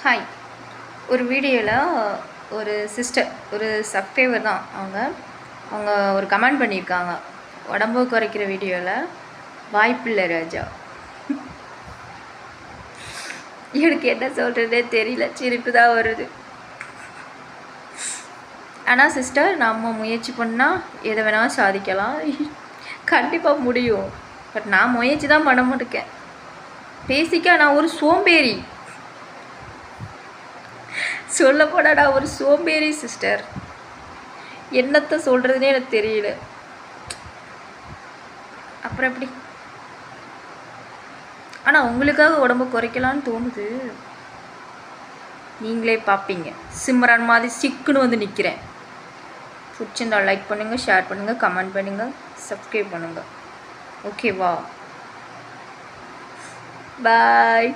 Hi. ஒரு வீடியோவில் ஒரு சிஸ்டர், ஒரு சப்ஸ்கிரைபர் தான் அவங்க ஒரு கமெண்ட் பண்ணியிருக்காங்க. உடம்பு குறைக்கிற வீடியோவில் வாய்ப்பில்லை ராஜா. எனக்கு என்ன சொல்கிறதே தெரியல, சிரிப்பு தான் வருது. ஆனால் சிஸ்டர், நம்ம முயற்சி பண்ணால் எதை வேணாலும் சாதிக்கலாம், கண்டிப்பாக முடியும். பட் நான் முயற்சி தான் பண்ண மாட்டேன். பேசிக்காக நான் ஒரு சோம்பேறி, சொல்ல போனாடா ஒரு சோம்பேறி சிஸ்டர். என்னத்தை சொல்கிறதுனே எனக்கு தெரியல. அப்புறம் எப்படி? ஆனால் உங்களுக்காக உடம்பு குறைக்கலான்னு தோணுது. நீங்களே பார்ப்பீங்க. சிம்ரான் மாதிரி சிக்குன்னு வந்து நிற்கிறேன். பிடிச்சிருந்தா லைக் பண்ணுங்கள், ஷேர் பண்ணுங்கள், கமெண்ட் பண்ணுங்கள், சப்ஸ்கிரைப் பண்ணுங்கள். ஓகேவா? பாய்.